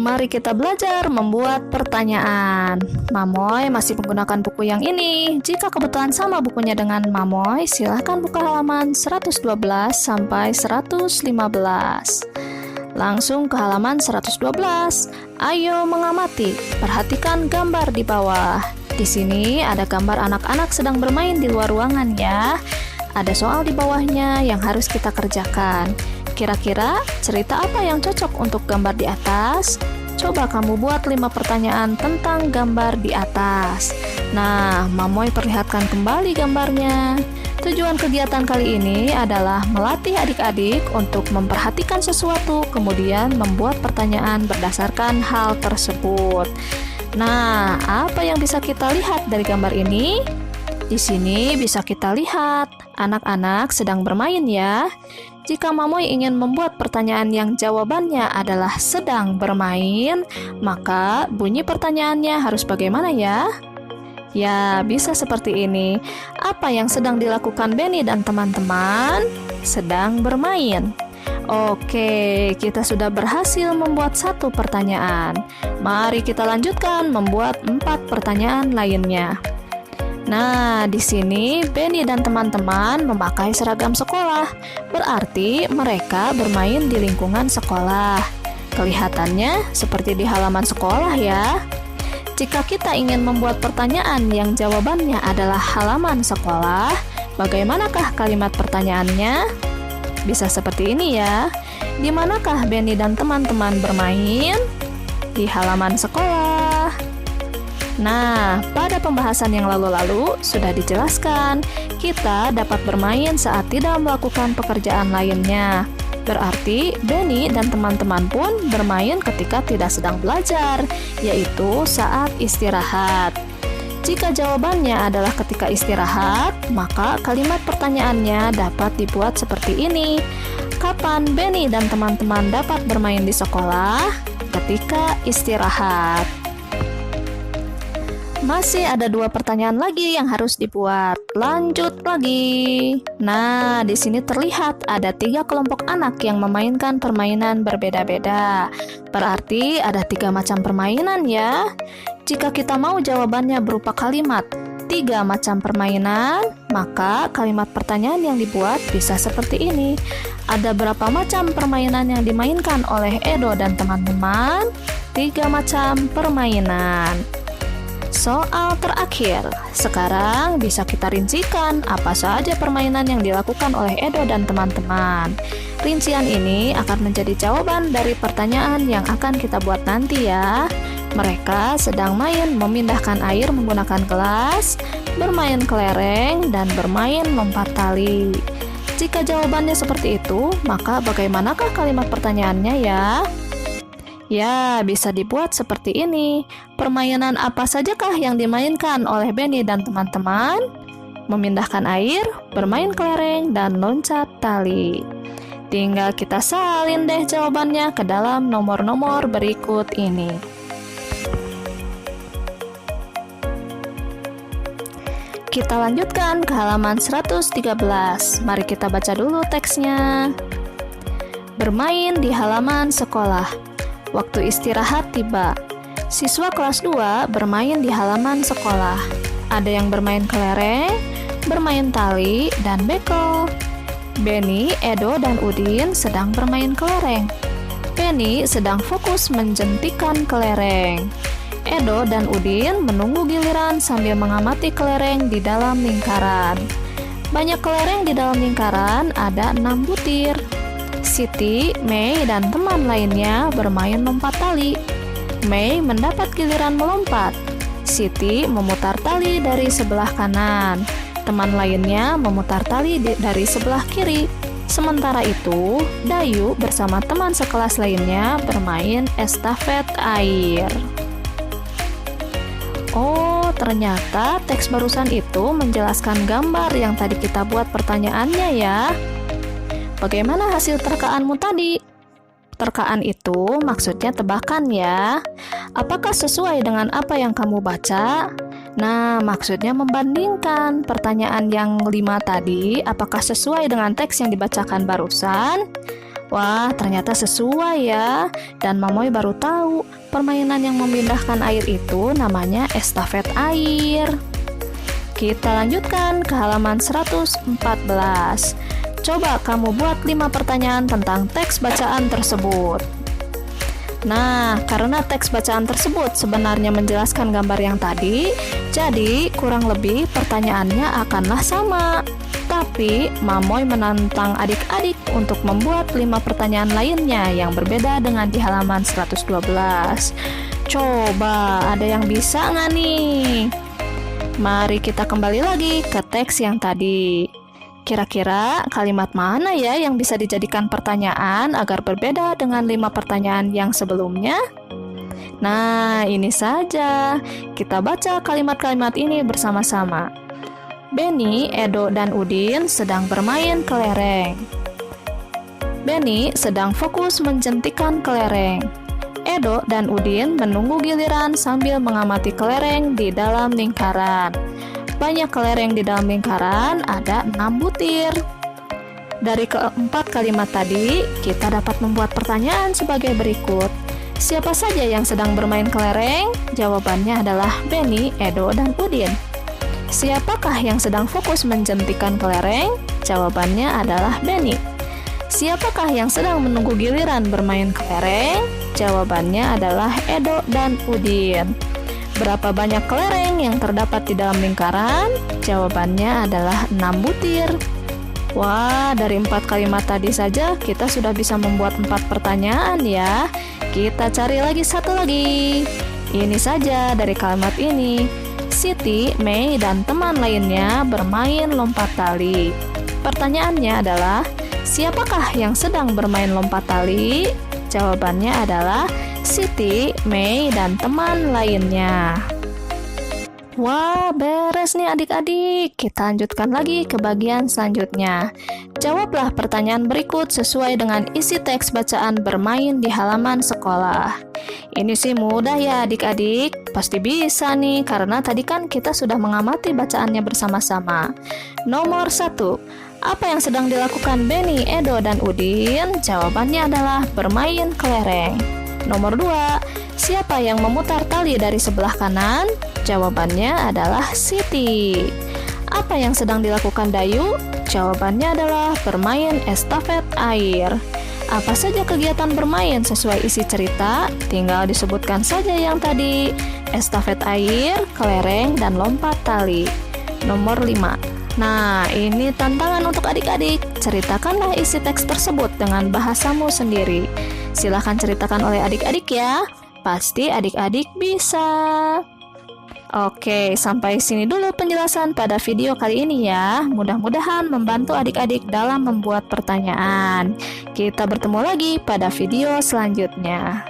Mari kita belajar membuat pertanyaan. Mamoy masih menggunakan buku yang ini. Jika kebetulan sama bukunya dengan Mamoy, silahkan buka halaman 112 sampai 115. Langsung ke halaman 112. Ayo mengamati, perhatikan gambar di bawah. Di sini ada gambar anak-anak sedang bermain di luar ruangan ya. Ada soal di bawahnya yang harus kita kerjakan. Kira-kira cerita apa yang cocok untuk gambar di atas? Coba kamu buat 5 pertanyaan tentang gambar di atas. Nah, Mamoy perlihatkan kembali gambarnya. Tujuan kegiatan kali ini adalah melatih adik-adik untuk memperhatikan sesuatu, kemudian membuat pertanyaan berdasarkan hal tersebut. Nah, apa yang bisa kita lihat dari gambar ini? Di sini bisa kita lihat anak-anak sedang bermain ya. Jika Mamoy ingin membuat pertanyaan yang jawabannya adalah sedang bermain, maka bunyi pertanyaannya harus bagaimana ya? Ya, bisa seperti ini. Apa yang sedang dilakukan Benny dan teman-teman? Sedang bermain. Oke, kita sudah berhasil membuat 1 pertanyaan. Mari kita lanjutkan membuat 4 pertanyaan lainnya. Nah, di sini Benny dan teman-teman memakai seragam sekolah. Berarti mereka bermain di lingkungan sekolah. Kelihatannya seperti di halaman sekolah ya. Jika kita ingin membuat pertanyaan yang jawabannya adalah halaman sekolah, bagaimanakah kalimat pertanyaannya? Bisa seperti ini ya. Di manakah Benny dan teman-teman bermain? Di halaman sekolah. Nah, pada pembahasan yang lalu-lalu sudah dijelaskan, kita dapat bermain saat tidak melakukan pekerjaan lainnya. Berarti Benny dan teman-teman pun bermain ketika tidak sedang belajar, yaitu saat istirahat. Jika jawabannya adalah ketika istirahat, maka kalimat pertanyaannya dapat dibuat seperti ini. Kapan Benny dan teman-teman dapat bermain di sekolah? Ketika istirahat. Masih ada 2 pertanyaan lagi yang harus dibuat. Lanjut lagi. Nah, di sini terlihat ada 3 kelompok anak yang memainkan permainan berbeda-beda. Berarti ada 3 macam permainan ya. Jika kita mau jawabannya berupa kalimat 3 macam permainan, maka kalimat pertanyaan yang dibuat bisa seperti ini. Ada berapa macam permainan yang dimainkan oleh Edo dan teman-teman? 3 macam permainan. Soal terakhir, sekarang bisa kita rincikan apa saja permainan yang dilakukan oleh Edo dan teman-teman. Rincian ini akan menjadi jawaban dari pertanyaan yang akan kita buat nanti ya. Mereka sedang main memindahkan air menggunakan gelas, bermain kelereng, dan bermain lompat tali. Jika jawabannya seperti itu, maka bagaimanakah kalimat pertanyaannya ya? Ya, bisa dibuat seperti ini. Permainan apa sajakah yang dimainkan oleh Benny dan teman-teman? Memindahkan air, bermain kelereng, dan loncat tali. Tinggal kita salin deh jawabannya ke dalam nomor-nomor berikut ini. Kita lanjutkan ke halaman 113. Mari kita baca dulu teksnya. Bermain di halaman sekolah. Waktu istirahat tiba. Siswa kelas 2 bermain di halaman sekolah. Ada yang bermain kelereng, bermain tali, dan bekel. Benny, Edo, dan Udin sedang bermain kelereng. Benny sedang fokus menjentikan kelereng. Edo dan Udin menunggu giliran sambil mengamati kelereng di dalam lingkaran. Banyak kelereng di dalam lingkaran, ada 6 butir. Siti, Mei, dan teman lainnya bermain lompat tali. Mei mendapat giliran melompat. Siti memutar tali dari sebelah kanan. Teman lainnya memutar tali dari sebelah kiri. Sementara itu, Dayu bersama teman sekelas lainnya bermain estafet air. Oh, ternyata teks barusan itu menjelaskan gambar yang tadi kita buat pertanyaannya ya. Bagaimana hasil terkaanmu tadi? Terkaan itu maksudnya tebakan ya. Apakah sesuai dengan apa yang kamu baca? Nah, maksudnya membandingkan pertanyaan yang 5 tadi, apakah sesuai dengan teks yang dibacakan barusan? Wah, ternyata sesuai ya. Dan Mamoy baru tahu, permainan yang memindahkan air itu namanya estafet air. Kita lanjutkan ke halaman 114. Coba kamu buat 5 pertanyaan tentang teks bacaan tersebut. Nah, karena teks bacaan tersebut sebenarnya menjelaskan gambar yang tadi, jadi kurang lebih pertanyaannya akanlah sama. Tapi, Mamoy menantang adik-adik untuk membuat 5 pertanyaan lainnya yang berbeda dengan di halaman 112. Coba, ada yang bisa nggak nih? Mari kita kembali lagi ke teks yang tadi. Kira-kira kalimat mana ya yang bisa dijadikan pertanyaan agar berbeda dengan 5 pertanyaan yang sebelumnya? Nah, ini saja. Kita baca kalimat-kalimat ini bersama-sama. Benny, Edo, dan Udin sedang bermain kelereng. Benny sedang fokus menjentikan kelereng. Edo dan Udin menunggu giliran sambil mengamati kelereng di dalam lingkaran. Banyak kelereng di dalam lingkaran, ada 6 butir. Dari keempat kalimat tadi, kita dapat membuat pertanyaan sebagai berikut. Siapa saja yang sedang bermain kelereng? Jawabannya adalah Benny, Edo, dan Udin. Siapakah yang sedang fokus menjentikan kelereng? Jawabannya adalah Benny. Siapakah yang sedang menunggu giliran bermain kelereng? Jawabannya adalah Edo dan Udin. Berapa banyak kelereng yang terdapat di dalam lingkaran? Jawabannya adalah 6 butir. Wah, dari 4 kalimat tadi saja kita sudah bisa membuat 4 pertanyaan ya. Kita cari lagi satu lagi. Ini saja dari kalimat ini. Siti, Mei, dan teman lainnya bermain lompat tali. Pertanyaannya adalah, siapakah yang sedang bermain lompat tali? Jawabannya adalah Siti, Mei, dan teman lainnya. Wah, beres nih adik-adik. Kita lanjutkan lagi ke bagian selanjutnya. Jawablah pertanyaan berikut sesuai dengan isi teks bacaan bermain di halaman sekolah. Ini sih mudah ya adik-adik. Pasti bisa nih, karena tadi kan kita sudah mengamati bacaannya bersama-sama. Nomor 1. Apa yang sedang dilakukan Benny, Edo, dan Udin? Jawabannya adalah bermain kelereng. Nomor 2. Siapa yang memutar tali dari sebelah kanan? Jawabannya adalah Siti. Apa yang sedang dilakukan Dayu? Jawabannya adalah bermain estafet air. Apa saja kegiatan bermain sesuai isi cerita? Tinggal disebutkan saja yang tadi. Estafet air, kelereng, dan lompat tali. Nomor 5. Nah, ini tantangan untuk adik-adik. Ceritakanlah isi teks tersebut dengan bahasamu sendiri. Silahkan ceritakan oleh adik-adik ya. Pasti adik-adik bisa. Oke, sampai sini dulu penjelasan pada video kali ini ya. Mudah-mudahan membantu adik-adik dalam membuat pertanyaan. Kita bertemu lagi pada video selanjutnya.